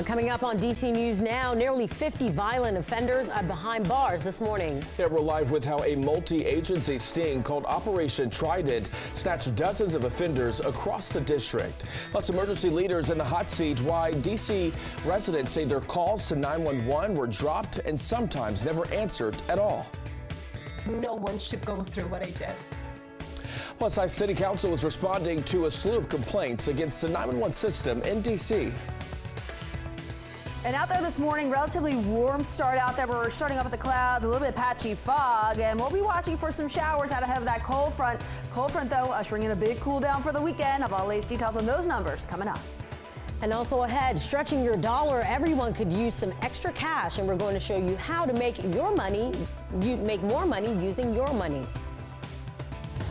Coming up on DC News Now, nearly 50 violent offenders are behind bars this morning. Yeah, we're live with how a multi-agency sting called Operation Trident snatched dozens of offenders across the district. Plus, emergency leaders in the hot seat, why DC residents say their calls to 911 were dropped and sometimes never answered at all. No one should go through what I did. Plus, City Council is responding to a slew of complaints against the 911 system in DC. And out there this morning, relatively warm start out there. We're starting off with the clouds, a little bit of patchy fog, and we'll be watching for some showers out ahead of that cold front. Cold front, though, ushering in a big cool down for the weekend. Have all the latest details on those numbers coming up. And also ahead, stretching your dollar, everyone could use some extra cash, and we're going to show you how to make more money using your money.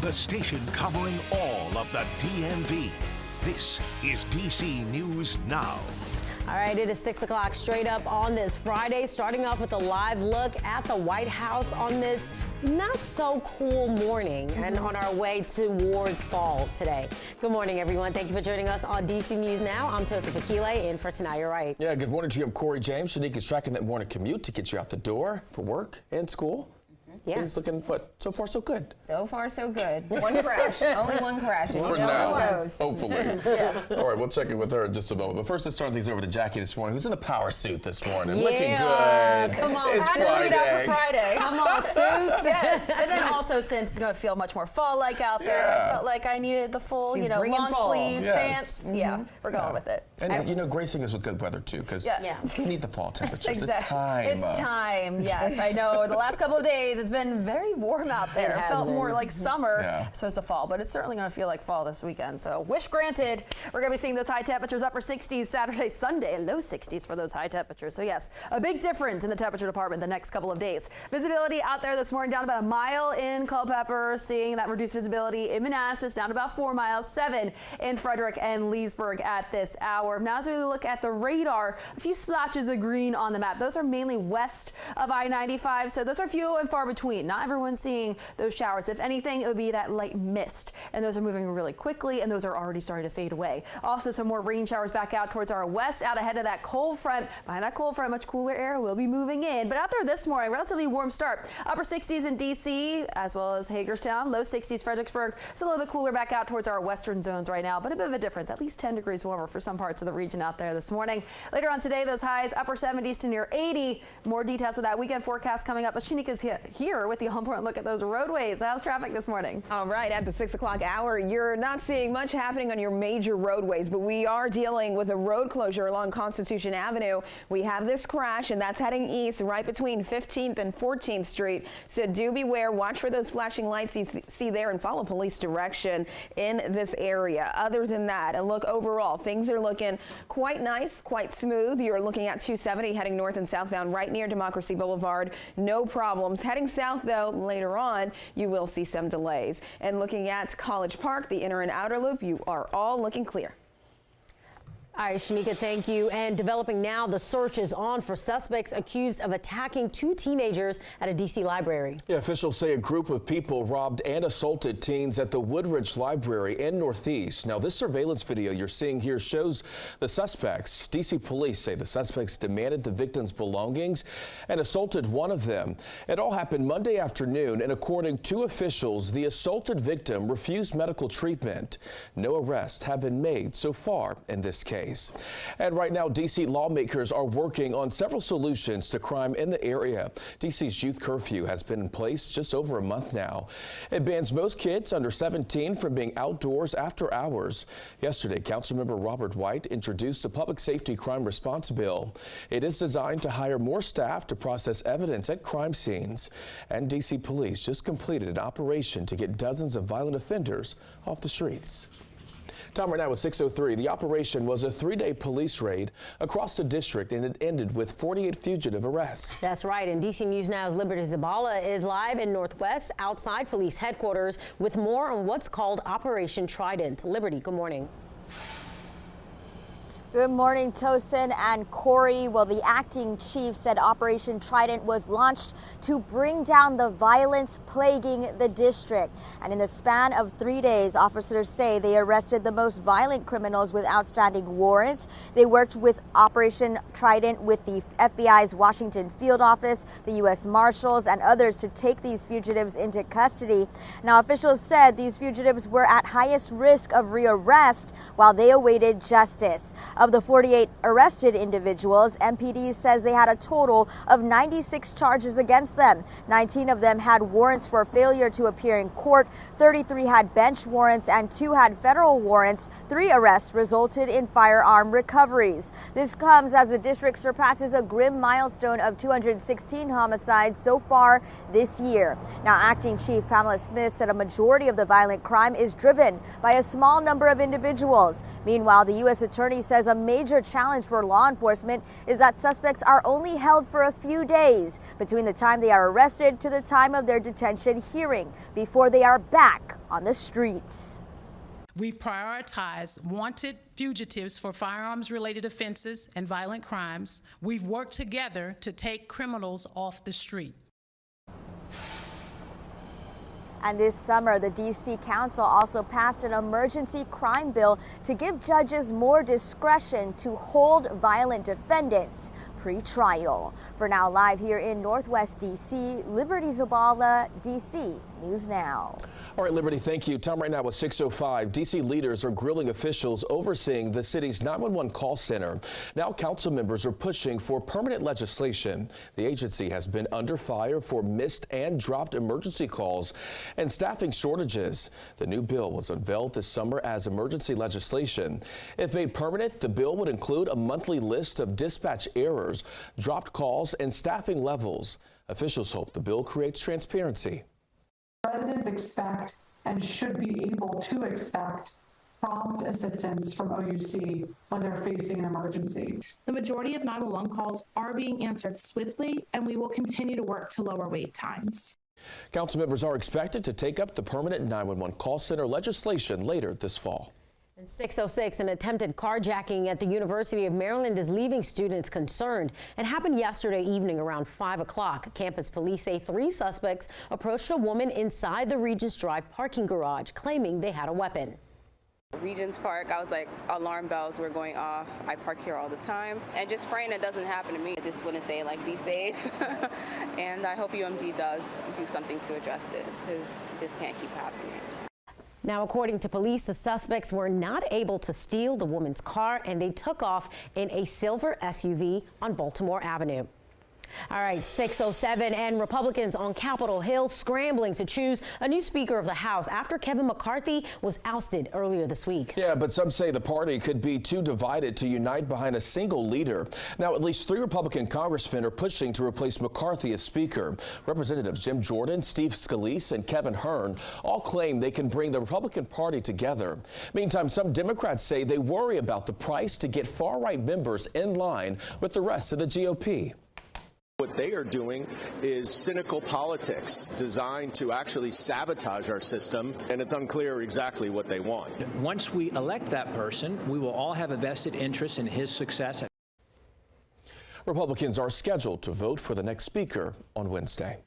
The station covering all of the DMV. This is DC News Now. All right, it is 6 o'clock straight up on this Friday, starting off with a live look at the White House on this not so cool morning and on our way towards fall today. Good morning, everyone. Thank you for joining us on DC News Now. I'm Tosa Fakile in for Tonight You're Right. Yeah, good morning to you. I'm Corey James. Shanique is tracking that morning commute to get you out the door for work and school. Yeah. Things looking, but so far so good. So far, so good. One crash. Only one crash. For now, hopefully. Yeah. All right, we'll check in with her in just a moment. But first, let's start things over to Jackie this morning, who's in a power suit this morning. Yeah. Looking good. Come on, it's Friday. Friday. For Friday. Come on, suit. Yes. And then also, since it's going to feel much more fall-like out there, I felt like I needed the full, She's long fall. sleeves, Yes. pants. Yeah, we're going with it. And, gracing us with good weather, too, because we need the fall temperatures. Exactly. It's time. It's time, yes. I know the last couple of days, it's been very warm out there. It felt more like summer. It's supposed to fall, but it's certainly going to feel like fall this weekend. So wish granted. We're going to be seeing those high temperatures, upper 60s Saturday, Sunday, low 60s for those high temperatures. So yes, a big difference in the temperature department the next couple of days. Visibility out there this morning down about a mile in Culpeper, seeing that reduced visibility in Manassas down about 4 miles, 7 in Frederick and Leesburg at this hour. Now as we look at the radar, a few splotches of green on the map. Those are mainly west of I-95, so those are few and far between. Not everyone's seeing those showers. If anything, it would be that light mist, and those are moving really quickly, and those are already starting to fade away. Also, some more rain showers back out towards our west, out ahead of that cold front. Behind that cold front, much cooler air will be moving in. But out there this morning, relatively warm start. Upper 60s in D.C., as well as Hagerstown. Low 60s Fredericksburg. It's a little bit cooler back out towards our western zones right now, but a bit of a difference. At least 10 degrees warmer for some parts of the region out there this morning. Later on today, those highs upper 70s to near 80. More details of that weekend forecast coming up. But Shanique is here with the all-important look at those roadways. How's traffic this morning? All right, at the 6 o'clock hour, you're not seeing much happening on your major roadways, but we are dealing with a road closure along Constitution Avenue. We have this crash, and that's heading east right between 15th and 14th Street. So do beware. Watch for those flashing lights you see there and follow police direction in this area. Other than that, a look overall, things are looking quite nice, quite smooth. You're looking at 270 heading north and southbound right near Democracy Boulevard. No problems. Heading south, though, later on, you will see some delays. And looking at College Park, the inner and outer loop, you are all looking clear. All right, Shanika, thank you. And developing now, the search is on for suspects accused of attacking 2 teenagers at a D.C. library. Yeah, officials say a group of people robbed and assaulted teens at the Woodridge Library in Northeast. Now, this surveillance video you're seeing here shows the suspects. D.C. police say the suspects demanded the victims' belongings and assaulted one of them. It all happened Monday afternoon, and according to officials, the assaulted victim refused medical treatment. No arrests have been made so far in this case. And right now, D.C. lawmakers are working on several solutions to crime in the area. D.C.'s youth curfew has been in place just over a month now. It bans most kids under 17 from being outdoors after hours. Yesterday, Councilmember Robert White introduced the Public Safety Crime Response Bill. It is designed to hire more staff to process evidence at crime scenes. And D.C. police just completed an operation to get dozens of violent offenders off the streets. Time right now is 6:03. The operation was a 3-day police raid across the district, and it ended with 48 fugitive arrests. That's right. And DC News Now's Liberty Zabala is live in Northwest outside police headquarters with more on what's called Operation Trident. Liberty, good morning. Good morning, Tosin and Corey. Well, the acting chief said Operation Trident was launched to bring down the violence plaguing the district. And in the span of 3 days, officers say they arrested the most violent criminals with outstanding warrants. They worked with Operation Trident with the FBI's Washington field office, the U.S. Marshals, and others to take these fugitives into custody. Now, officials said these fugitives were at highest risk of rearrest while they awaited justice. Of the 48 arrested individuals, MPD says they had a total of 96 charges against them. 19 of them had warrants for failure to appear in court, 33 had bench warrants, and 2 had federal warrants. 3 arrests resulted in firearm recoveries. This comes as the district surpasses a grim milestone of 216 homicides so far this year. Now, Acting Chief Pamela Smith said a majority of the violent crime is driven by a small number of individuals. Meanwhile, the U.S. Attorney says a major challenge for law enforcement is that suspects are only held for a few days between the time they are arrested to the time of their detention hearing before they are back on the streets. We prioritize wanted fugitives for firearms-related offenses and violent crimes. We've worked together to take criminals off the street. And this summer, the D.C. Council also passed an emergency crime bill to give judges more discretion to hold violent defendants pre-trial. For now, live here in Northwest D.C., Liberty Zabala, D.C. News Now. All right, Liberty, thank you. Time right now is 6:05. D.C. leaders are grilling officials overseeing the city's 911 call center. Now, council members are pushing for permanent legislation. The agency has been under fire for missed and dropped emergency calls and staffing shortages. The new bill was unveiled this summer as emergency legislation. If made permanent, the bill would include a monthly list of dispatch errors, dropped calls, and staffing levels. Officials hope the bill creates transparency. Residents expect and should be able to expect prompt assistance from OUC when they're facing an emergency. The majority of 911 calls are being answered swiftly, and we will continue to work to lower wait times. Council members are expected to take up the permanent 911 call center legislation later this fall. And 6:06, an attempted carjacking at the University of Maryland is leaving students concerned. It happened yesterday evening around 5 o'clock. Campus police say 3 suspects approached a woman inside the Regents Drive parking garage, claiming they had a weapon. Regents Park, I was like, alarm bells were going off. I park here all the time. And just praying it doesn't happen to me. I just want to say, like, be safe. And I hope UMD does do something to address this, because this can't keep happening. Now, according to police, the suspects were not able to steal the woman's car, and they took off in a silver SUV on Baltimore Avenue. All right, 6:07, and Republicans on Capitol Hill scrambling to choose a new Speaker of the House after Kevin McCarthy was ousted earlier this week. Yeah, but some say the party could be too divided to unite behind a single leader. Now, at least 3 Republican congressmen are pushing to replace McCarthy as Speaker. Representatives Jim Jordan, Steve Scalise, and Kevin Hern all claim they can bring the Republican Party together. Meantime, some Democrats say they worry about the price to get far-right members in line with the rest of the GOP. What they are doing is cynical politics designed to actually sabotage our system, and it's unclear exactly what they want. Once we elect that person, we will all have a vested interest in his success. Republicans are scheduled to vote for the next Speaker on Wednesday.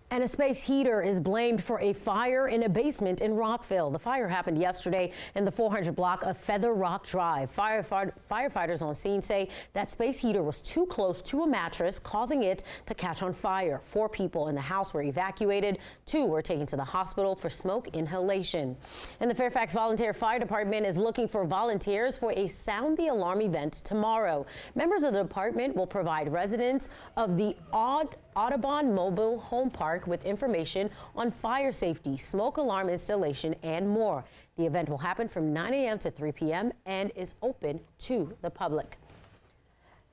And a space heater is blamed for a fire in a basement in Rockville. The fire happened yesterday in the 400 block of Feather Rock Drive. Firefighters on scene say that space heater was too close to a mattress, causing it to catch on fire. 4 people in the house were evacuated. 2 were taken to the hospital for smoke inhalation. And the Fairfax Volunteer Fire Department is looking for volunteers for a Sound the Alarm event tomorrow. Members of the department will provide residents of the Audubon Mobile Home Park with information on fire safety, smoke alarm installation, and more. The event will happen from 9 a.m. to 3 p.m. and is open to the public.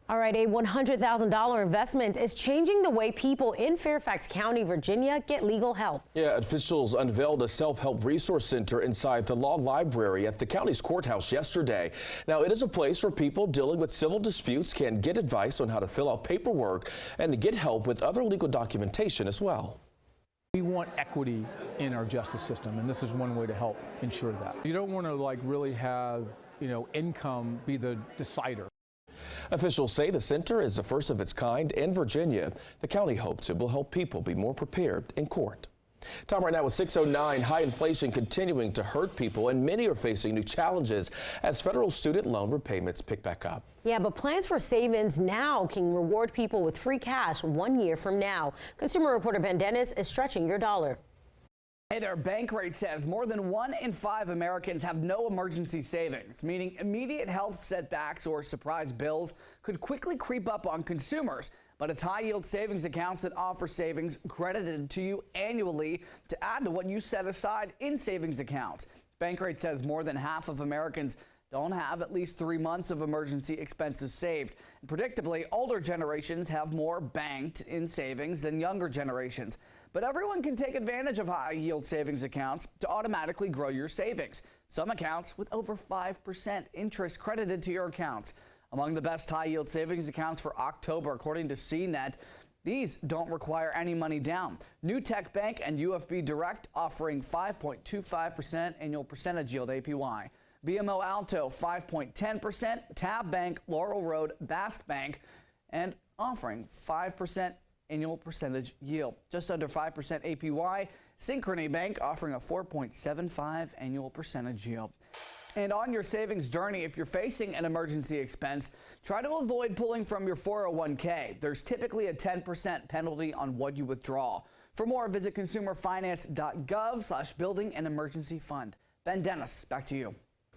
All right, a $100,000 investment is changing the way people in Fairfax County, Virginia get legal help. Yeah, officials unveiled a self-help resource center inside the law library at the county's courthouse yesterday. Now, it is a place where people dealing with civil disputes can get advice on how to fill out paperwork and to get help with other legal documentation as well. We want equity in our justice system, and this is one way to help ensure that. You don't want to really have income be the decider. Officials say the center is the first of its kind in Virginia. The county hopes it will help people be more prepared in court. Time right now is 6:09. High inflation continuing to hurt people, and many are facing new challenges as federal student loan repayments pick back up. Yeah, but plans for savings now can reward people with free cash 1 year from now. Consumer reporter Ben Dennis is stretching your dollar. Hey there, Bankrate says more than 1 in 5 Americans have no emergency savings, meaning immediate health setbacks or surprise bills could quickly creep up on consumers. But it's high-yield savings accounts that offer savings credited to you annually to add to what you set aside in savings accounts. Bankrate says more than half of Americans don't have at least 3 months of emergency expenses saved. Predictably, older generations have more banked in savings than younger generations. But everyone can take advantage of high-yield savings accounts to automatically grow your savings. Some accounts with over 5% interest credited to your accounts. Among the best high-yield savings accounts for October, according to CNET, these don't require any money down. New Tech Bank and UFB Direct offering 5.25% annual percentage yield APY. BMO Alto 5.10%, Tab Bank, Laurel Road, Basque Bank, and offering 5% annual percentage yield. Just under 5% APY, Synchrony Bank offering a 4.75 annual percentage yield. And on your savings journey, if you're facing an emergency expense, try to avoid pulling from your 401k. There's typically a 10% penalty on what you withdraw. For more, visit consumerfinance.gov/building an emergency fund. Ben Dennis, back to you.